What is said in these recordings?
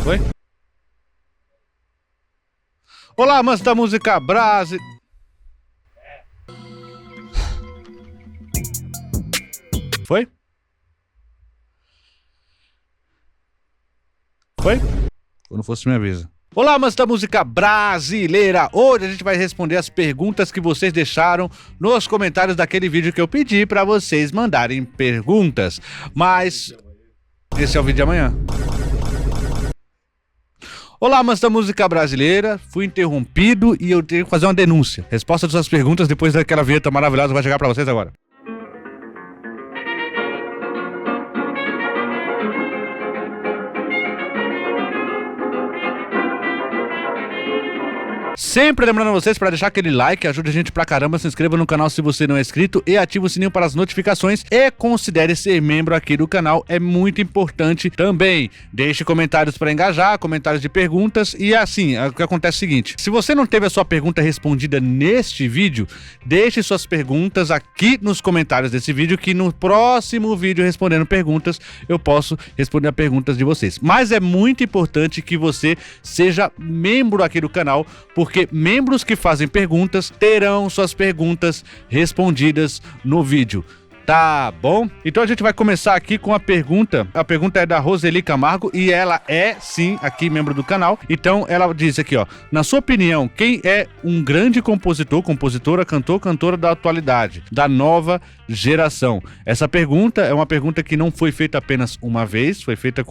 Foi? Olá, amantes da música brasileira. Foi? Foi? Quando fosse, me avisa. Olá, amantes da música brasileira! Hoje a gente vai responder as perguntas que vocês deixaram nos comentários daquele vídeo que eu pedi pra vocês mandarem perguntas. Mas esse é o vídeo de amanhã. Olá, amantes da música brasileira. Fui interrompido e eu tenho que fazer uma denúncia. Resposta das suas perguntas depois daquela vinheta maravilhosa vai chegar pra vocês agora. Sempre lembrando vocês para deixar aquele like, ajude a gente pra caramba, se inscreva no canal se você não é inscrito e ative o sininho para as notificações e considere ser membro aqui do canal, é muito importante também. Deixe comentários para engajar, comentários de perguntas e assim, o que acontece é o seguinte, se você não teve a sua pergunta respondida neste vídeo, deixe suas perguntas aqui nos comentários desse vídeo que no próximo vídeo respondendo perguntas, eu posso responder as perguntas de vocês. Mas é muito importante que você seja membro aqui do canal, porque membros que fazem perguntas terão suas perguntas respondidas no vídeo. Tá bom? Então a gente vai começar aqui com a pergunta. A pergunta é da Roseli Camargo e ela é, sim, aqui membro do canal. Então ela diz aqui, ó. Na sua opinião, quem é um grande compositor, compositora, cantor, cantora da atualidade, da nova geração? Essa pergunta é uma pergunta que não foi feita apenas uma vez, foi feita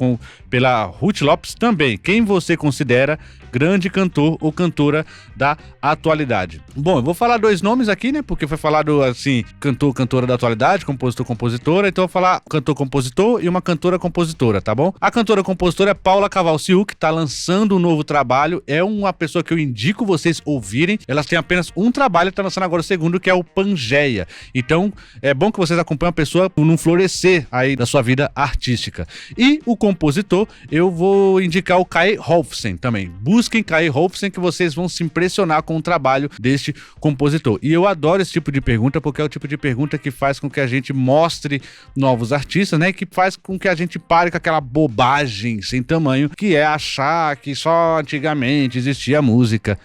pela Ruth Lopes também. Quem você considera grande cantor ou cantora da atualidade? Bom, eu vou falar dois nomes aqui, né? Porque foi falado assim, cantor, cantora da atualidade, compositor, compositora. Então eu vou falar cantor, compositor e uma cantora, compositora, tá bom? A cantora, compositora é Paula Cavalciu, que tá lançando um novo trabalho. É uma pessoa que eu indico vocês ouvirem. Elas têm apenas um trabalho, tá lançando agora o segundo, que é o Pangeia. Então é bom que vocês acompanhem a pessoa num florescer aí da sua vida artística. E o compositor, eu vou indicar o Kai Rolfsen também. Busquem Kai Rolfsen que vocês vão se impressionar com o trabalho deste compositor. E eu adoro esse tipo de pergunta porque é o tipo de pergunta que faz com que a gente mostre novos artistas, né? Que faz com que a gente pare com aquela bobagem sem tamanho que é achar que só antigamente existia música.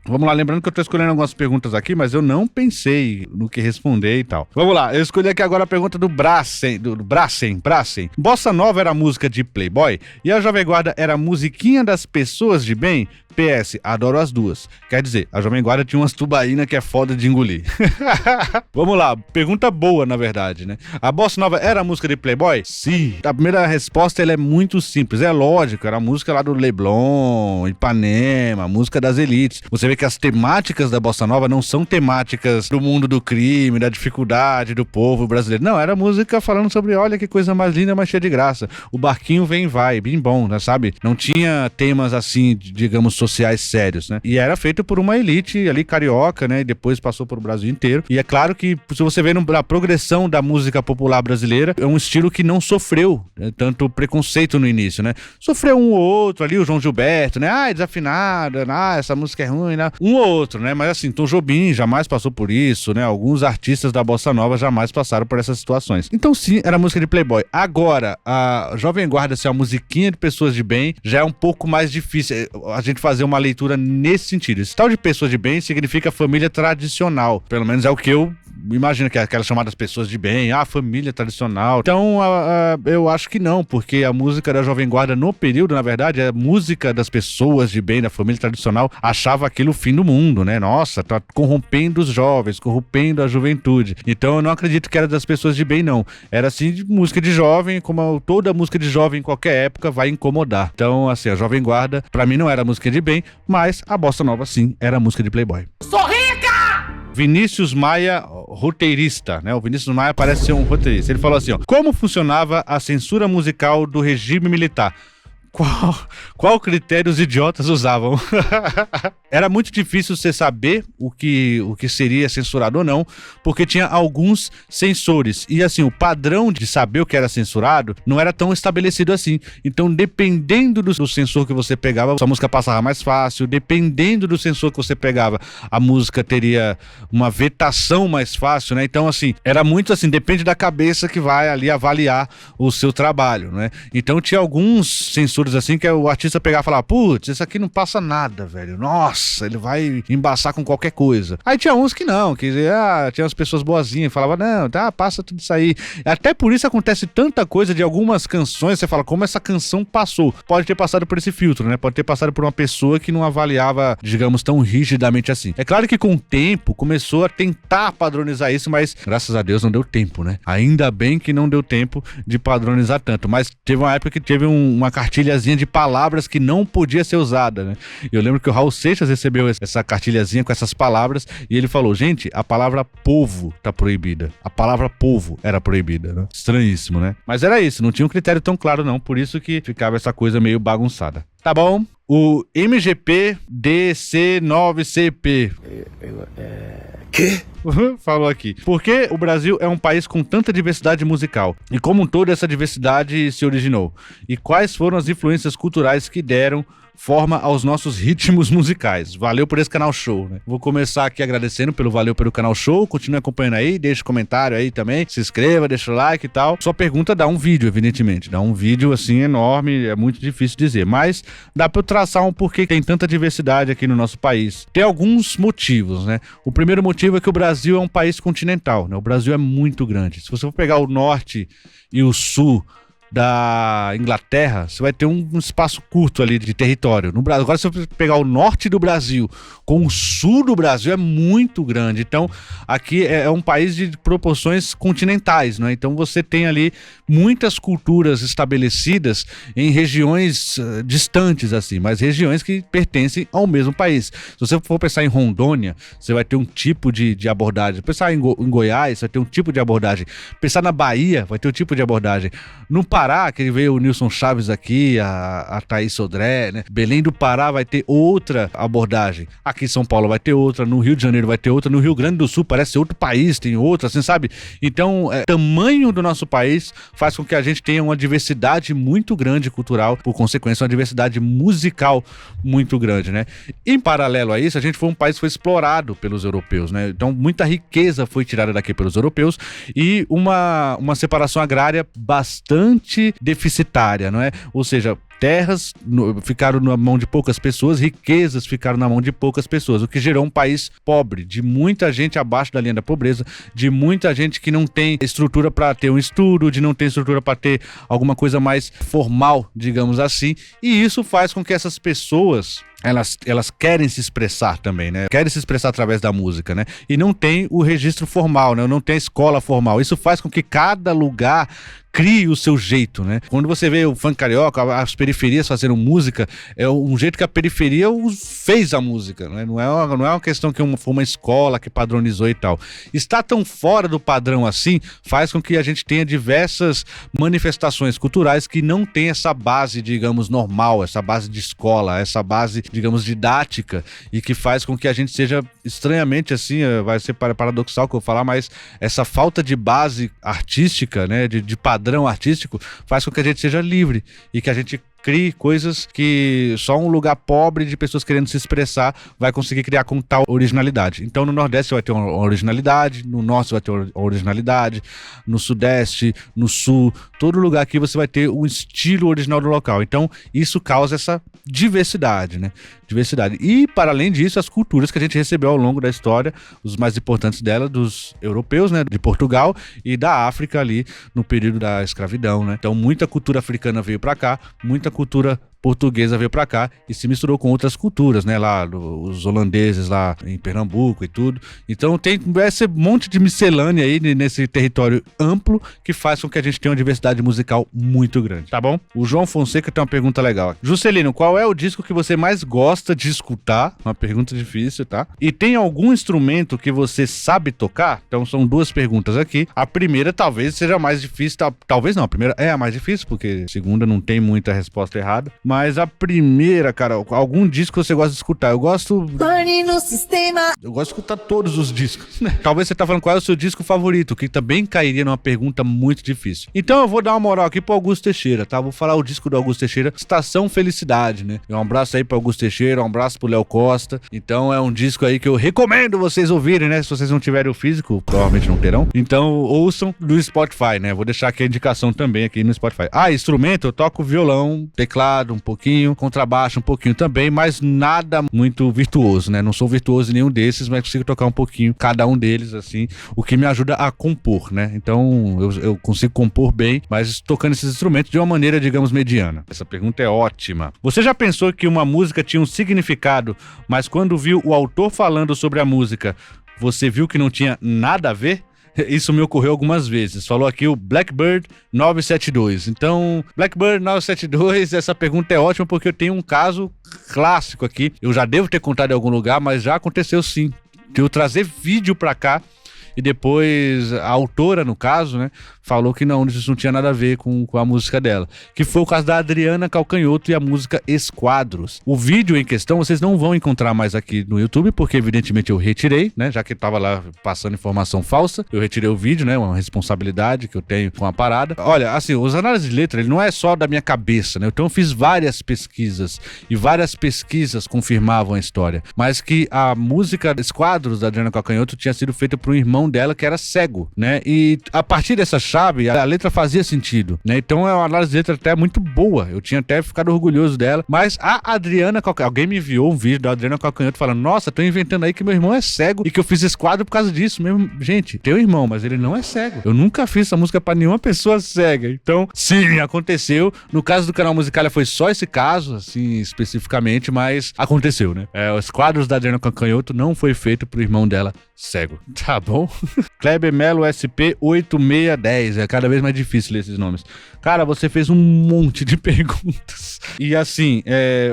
Vamos lá, lembrando que eu tô escolhendo algumas perguntas aqui, mas eu não pensei no que responder e tal. Vamos lá, eu escolhi aqui agora a pergunta do Brassen. Bossa Nova era música de Playboy e a Jovem Guarda era musiquinha das pessoas de bem? PS, adoro as duas. Quer dizer, a Jovem Guarda tinha umas tubaína que é foda de engolir. Vamos lá, pergunta boa, na verdade, né? A Bossa Nova era música de Playboy? Sim. A primeira resposta ela é muito simples. É lógico, era a música lá do Leblon, Ipanema, música das elites. Você vê que as temáticas da Bossa Nova não são temáticas do mundo do crime, da dificuldade do povo brasileiro. Não, era música falando sobre, olha que coisa mais linda, mas cheia de graça. O barquinho vem e vai, bem bom, né, sabe? Não tinha temas assim, digamos, sociais sérios, né? E era feito por uma elite ali carioca, né? E depois passou por o Brasil inteiro. E é claro que, se você vê na progressão da música popular brasileira, é um estilo que não sofreu, né, tanto preconceito no início, né? Sofreu um ou outro ali, o João Gilberto, né? Ah, desafinada, essa música é ruim, né? Um ou outro, né? Mas assim, Tom Jobim jamais passou por isso, né? Alguns artistas da Bossa Nova jamais passaram por essas situações. Então sim, era música de Playboy. Agora, a Jovem Guarda ser uma musiquinha de pessoas de bem já é um pouco mais difícil a gente fazer uma leitura nesse sentido. Esse tal de pessoas de bem significa família tradicional. Pelo menos é o que eu imagino, que é aquelas chamadas pessoas de bem, família tradicional. Então, eu acho que não, porque a música da Jovem Guarda no período, na verdade, a música das pessoas de bem, da família tradicional, achava aquilo o fim do mundo, né? Nossa, tá corrompendo os jovens, corrompendo a juventude. Então, eu não acredito que era das pessoas de bem, não. Era, assim, de música de jovem, como toda música de jovem em qualquer época vai incomodar. Então, assim, a Jovem Guarda, pra mim, não era música de bem, mas a Bossa Nova, sim, era música de Playboy. Sou rica! Vinícius Maia, roteirista, né? O Vinícius Maia parece ser um roteirista. Ele falou assim, ó: como funcionava a censura musical do regime militar? Qual critério os idiotas usavam? Era muito difícil você saber o que seria censurado ou não, porque tinha alguns censores. E assim, o padrão de saber o que era censurado não era tão estabelecido assim. Então, dependendo do sensor que você pegava, a música passava mais fácil. Dependendo do sensor que você pegava, a música teria uma vetação mais fácil, né? Então, assim, era muito assim, depende da cabeça que vai ali avaliar o seu trabalho, né? Então, tinha alguns sensores absurdas assim, que é o artista pegar e falar, putz, isso aqui não passa nada, velho. Nossa, ele vai embaçar com qualquer coisa. Aí tinha uns que não, que tinha umas pessoas boazinhas, falavam, não, tá, passa tudo isso aí. Até por isso acontece tanta coisa de algumas canções, você fala, como essa canção passou? Pode ter passado por esse filtro, né? Pode ter passado por uma pessoa que não avaliava, digamos, tão rigidamente assim. É claro que com o tempo começou a tentar padronizar isso, mas graças a Deus não deu tempo, né? Ainda bem que não deu tempo de padronizar tanto, mas teve uma época que teve uma cartilhazinha de palavras que não podia ser usada, né? Eu lembro que o Raul Seixas recebeu essa cartilhazinha com essas palavras e ele falou, gente, a palavra povo tá proibida. A palavra povo era proibida, né? Estranhíssimo, né? Mas era isso, não tinha um critério tão claro não, por isso que ficava essa coisa meio bagunçada. Tá bom? O MGP DC9CP. Quê? Falou aqui. Por que o Brasil é um país com tanta diversidade musical? E como toda essa diversidade se originou? E quais foram as influências culturais que deram forma aos nossos ritmos musicais? Valeu por esse canal show, né? Vou começar aqui agradecendo valeu pelo canal show, continue acompanhando aí, deixa comentário aí também, se inscreva, deixa o like e tal. Sua pergunta dá um vídeo, evidentemente, dá um vídeo assim enorme, é muito difícil dizer, mas dá pra eu traçar um porquê tem tanta diversidade aqui no nosso país. Tem alguns motivos, né? O primeiro motivo é que o Brasil é um país continental, né? O Brasil é muito grande. Se você for pegar o norte e o sul da Inglaterra, você vai ter um espaço curto ali de território. No Brasil, agora se você pegar o norte do Brasil com o sul do Brasil, é muito grande. Então, aqui é um país de proporções continentais, né? Então você tem ali muitas culturas estabelecidas em regiões distantes, assim, mas regiões que pertencem ao mesmo país. Se você for pensar em Rondônia, você vai ter um tipo de abordagem. Pensar em Goiás, vai ter um tipo de abordagem. Pensar na Bahia, vai ter um tipo de abordagem. No Pará, que veio o Nilson Chaves aqui, a Thaís Sodré, né? Belém do Pará vai ter outra abordagem. Aqui em São Paulo vai ter outra, no Rio de Janeiro vai ter outra, no Rio Grande do Sul parece outro país, tem outra, assim, sabe? Então, o tamanho do nosso país faz com que a gente tenha uma diversidade muito grande cultural, por consequência, uma diversidade musical muito grande, né? Em paralelo a isso, a gente foi um país que foi explorado pelos europeus, né? Então, muita riqueza foi tirada daqui pelos europeus e uma separação agrária bastante deficitária, não é? Ou seja, terras ficaram na mão de poucas pessoas, riquezas ficaram na mão de poucas pessoas, o que gerou um país pobre, de muita gente abaixo da linha da pobreza, de muita gente que não tem estrutura para ter um estudo, de não ter estrutura para ter alguma coisa mais formal, digamos assim, e isso faz com que essas pessoas elas querem se expressar também, né? Querem se expressar através da música, né? E não tem o registro formal, né? Não tem a escola formal. Isso faz com que cada lugar crie o seu jeito, né? Quando você vê o funk carioca, as periferias fazendo música, é um jeito que a periferia fez a música, né? Não é uma questão que foi uma escola que padronizou e tal. Estar tão fora do padrão assim faz com que a gente tenha diversas manifestações culturais que não tem essa base, digamos, normal, essa base de escola, essa base, digamos, didática, e que faz com que a gente seja estranhamente assim, vai ser paradoxal que eu vou falar, mas essa falta de base artística, né, de padrão artístico, faz com que a gente seja livre e que a gente crie coisas que só um lugar pobre de pessoas querendo se expressar vai conseguir criar com tal originalidade. Então no Nordeste vai ter uma originalidade, no Norte vai ter uma originalidade, no Sudeste, no Sul, todo lugar aqui você vai ter um estilo original do local. Então isso causa essa diversidade, né? Diversidade. E para além disso, as culturas que a gente recebeu ao longo da história, os mais importantes dela, dos europeus, né? De Portugal e da África ali no período da escravidão, né? Então muita cultura africana veio para cá, muita cultura portuguesa veio pra cá e se misturou com outras culturas, né? Lá, os holandeses lá em Pernambuco e tudo. Então tem esse monte de miscelânea aí nesse território amplo que faz com que a gente tenha uma diversidade musical muito grande, tá bom? O João Fonseca tem uma pergunta legal. Juscelino, qual é o disco que você mais gosta de escutar? Uma pergunta difícil, tá? E tem algum instrumento que você sabe tocar? Então são duas perguntas aqui. A primeira talvez seja mais difícil, talvez não, a primeira é a mais difícil, porque a segunda não tem muita resposta errada. Mas a primeira, cara, algum disco que você gosta de escutar? Eu gosto... Pane no sistema. Eu gosto de escutar todos os discos, né? Talvez você tá falando qual é o seu disco favorito, que também cairia numa pergunta muito difícil. Então eu vou dar uma moral aqui pro Augusto Teixeira, tá? Vou falar o disco do Augusto Teixeira, Estação Felicidade, né? Um abraço aí pro Augusto Teixeira, um abraço pro Léo Costa. Então é um disco aí que eu recomendo vocês ouvirem, né? Se vocês não tiverem o físico, provavelmente não terão. Então ouçam no Spotify, né? Vou deixar aqui a indicação também aqui no Spotify. Ah, instrumento, eu toco violão, teclado um pouquinho, contrabaixo um pouquinho também, mas nada muito virtuoso, né? Não sou virtuoso em nenhum desses, mas consigo tocar um pouquinho cada um deles, assim, o que me ajuda a compor, né? Então eu consigo compor bem, mas tocando esses instrumentos de uma maneira, digamos, mediana. Essa pergunta é ótima. Você já pensou que uma música tinha um significado, mas quando viu o autor falando sobre a música, você viu que não tinha nada a ver? Isso me ocorreu algumas vezes. Falou aqui o Blackbird 972. Então, Blackbird 972, essa pergunta é ótima porque eu tenho um caso clássico aqui. Eu já devo ter contado em algum lugar, mas já aconteceu sim. De eu trazer vídeo pra cá e depois a autora, no caso, né, falou que não, isso não tinha nada a ver com a música dela. Que foi o caso da Adriana Calcanhoto e a música Esquadros. O vídeo em questão vocês não vão encontrar mais aqui no YouTube, porque evidentemente eu retirei, né, já que tava lá passando informação falsa, eu retirei o vídeo, né, uma responsabilidade que eu tenho com a parada. Olha, assim, os análises de letra, ele não é só da minha cabeça, né, então eu fiz várias pesquisas, e várias pesquisas confirmavam a história, mas que a música Esquadros da Adriana Calcanhoto tinha sido feita por um irmão dela que era cego, né, e a partir dessa chave, a letra fazia sentido, né, então é uma análise de letra até muito boa, eu tinha até ficado orgulhoso dela, mas a Adriana Calcanhoto, alguém me enviou um vídeo da Adriana Calcanhoto falando, nossa, tô inventando aí que meu irmão é cego e que eu fiz Esquadro por causa disso mesmo. Gente, tem um irmão, mas ele não é cego, eu nunca fiz essa música pra nenhuma pessoa cega, então sim, aconteceu. No caso do canal Musicalia foi só esse caso, assim, especificamente, mas aconteceu, né, os Quadros da Adriana Calcanhoto não foi feito pro irmão dela cego, tá bom? Kleber Melo SP 8610, é cada vez mais difícil ler esses nomes. Cara, você fez um monte de perguntas. E assim,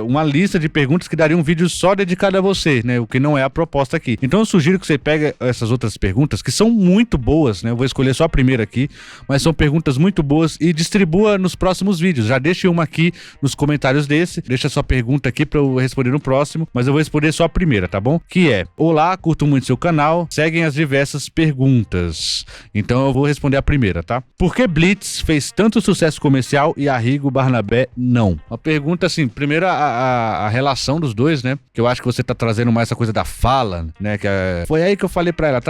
uma lista de perguntas que daria um vídeo só dedicado a você, né? O que não é a proposta aqui. Então eu sugiro que você pegue essas outras perguntas, que são muito boas, né? Eu vou escolher só a primeira aqui, mas são perguntas muito boas e distribua nos próximos vídeos. Já deixe uma aqui nos comentários desse, deixa sua pergunta aqui pra eu responder no próximo, mas eu vou responder só a primeira, tá bom? Que é: olá, curto muito seu canal, seguem as diversas perguntas. Então eu vou responder a primeira, tá? Por que Blitz fez tanto sucesso comercial e Arrigo Barnabé não? Uma pergunta assim, primeiro a relação dos dois, né? Que eu acho que você tá trazendo mais essa coisa da fala, né? Que foi aí que eu falei pra ela,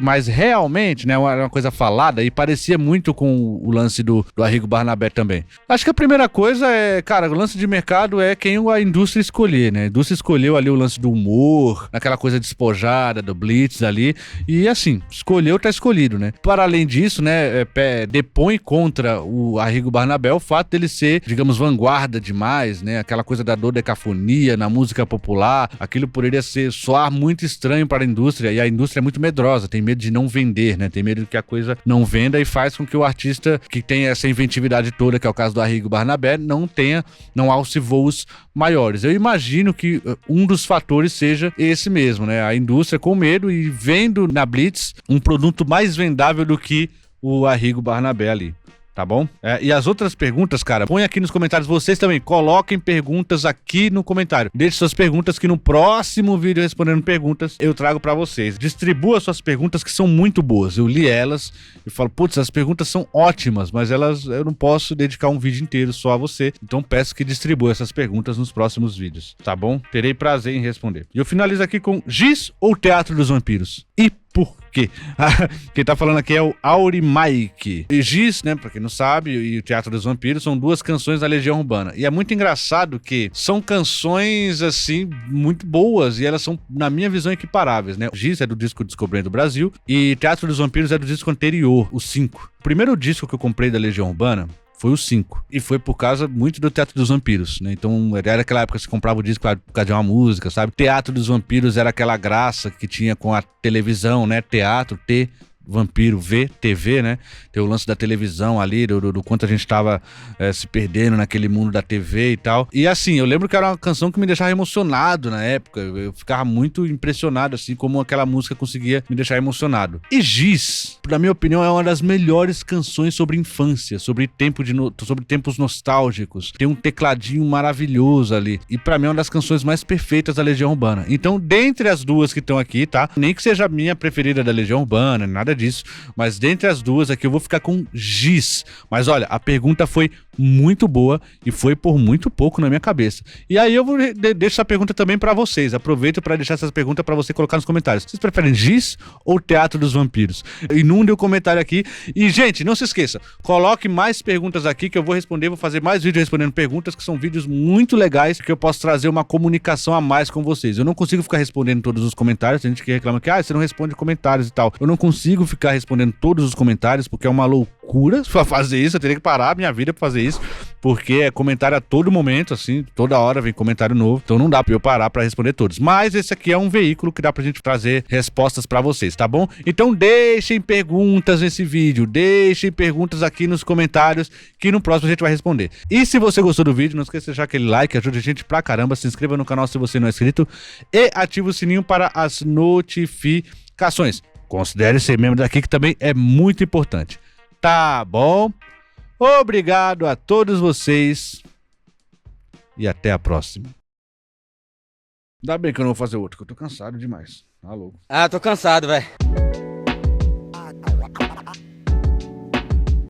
mas realmente, né? Uma coisa falada e parecia muito com o lance do Arrigo Barnabé também. Acho que a primeira coisa é, cara, o lance de mercado é quem a indústria escolher, né? A indústria escolheu ali o lance do humor, aquela coisa despojada, do Blitz ali, e assim, escolheu, tá escolhido, né? Para além disso, né, depõe contra o Arrigo Barnabé o fato dele ser, digamos, vanguarda demais, né? Aquela coisa da dodecafonia na música popular, aquilo poderia soar muito estranho para a indústria, e a indústria é muito medrosa, tem medo de não vender, né? Tem medo de que a coisa não venda e faz com que o artista que tem essa inventividade toda, que é o caso do Arrigo Barnabé, não alce voos maiores. Eu imagino que um dos fatores seja esse mesmo, né? A indústria com medo e vendo na Blitz um produto mais vendável do que o Arrigo Barnabé ali. Tá bom? E as outras perguntas, cara, põe aqui nos comentários. Vocês também, coloquem perguntas aqui no comentário. Deixe suas perguntas que no próximo vídeo respondendo perguntas eu trago pra vocês. Distribua suas perguntas que são muito boas. Eu li elas e falo, putz, as perguntas são ótimas, mas eu não posso dedicar um vídeo inteiro só a você. Então peço que distribua essas perguntas nos próximos vídeos, tá bom? Terei prazer em responder. E eu finalizo aqui com Giz ou Teatro dos Vampiros? E por quê? Quem tá falando aqui é o Auri Mike. E Giz, né, pra quem não sabe, e o Teatro dos Vampiros são duas canções da Legião Urbana. E é muito engraçado que são canções, assim, muito boas e elas são, na minha visão, equiparáveis, né? Giz é do disco Descobrindo o Brasil e Teatro dos Vampiros é do disco anterior, o 5. O primeiro disco que eu comprei da Legião Urbana foi o 5. E foi por causa muito do Teatro dos Vampiros, né? Então era aquela época que você comprava o disco por causa de uma música, sabe? Teatro dos Vampiros era aquela graça que tinha com a televisão, né? Teatro, vampiro ver TV, né? Tem o lance da televisão ali, do quanto a gente tava se perdendo naquele mundo da TV e tal. E assim, eu lembro que era uma canção que me deixava emocionado na época. Eu ficava muito impressionado, assim, como aquela música conseguia me deixar emocionado. E Giz, na minha opinião, é uma das melhores canções sobre infância, sobre tempos nostálgicos. Tem um tecladinho maravilhoso ali. E pra mim é uma das canções mais perfeitas da Legião Urbana. Então, dentre as duas que estão aqui, tá? Nem que seja a minha preferida da Legião Urbana, nada disso. Mas dentre as duas aqui, eu vou ficar com Giz. Mas olha, a pergunta foi muito boa e foi por muito pouco na minha cabeça. E aí eu vou deixar essa pergunta também pra vocês. Aproveito pra deixar essa pergunta pra você colocar nos comentários. Vocês preferem Giz ou Teatro dos Vampiros? Inunde o comentário aqui. E, gente, não se esqueça, coloque mais perguntas aqui que eu vou responder. Vou fazer mais vídeos respondendo perguntas, que são vídeos muito legais, que eu posso trazer uma comunicação a mais com vocês. Eu não consigo ficar respondendo todos os comentários. Tem gente que reclama que você não responde comentários e tal. Eu não consigo ficar respondendo todos os comentários, porque é uma loucura pra fazer isso. Eu teria que parar a minha vida pra fazer isso, porque é comentário a todo momento, assim, toda hora vem comentário novo, então não dá pra eu parar pra responder todos. Mas esse aqui é um veículo que dá pra gente trazer respostas pra vocês, tá bom? Então deixem perguntas nesse vídeo, deixem perguntas aqui nos comentários, que no próximo a gente vai responder. E se você gostou do vídeo, não esqueça de deixar aquele like, ajuda a gente pra caramba, se inscreva no canal se você não é inscrito e ative o sininho para as notificações. Considere ser membro daqui, que também é muito importante. Tá bom? Obrigado a todos vocês e até a próxima. Ainda bem que eu não vou fazer outro, que eu tô cansado demais. Tá louco. Ah, tô cansado, velho.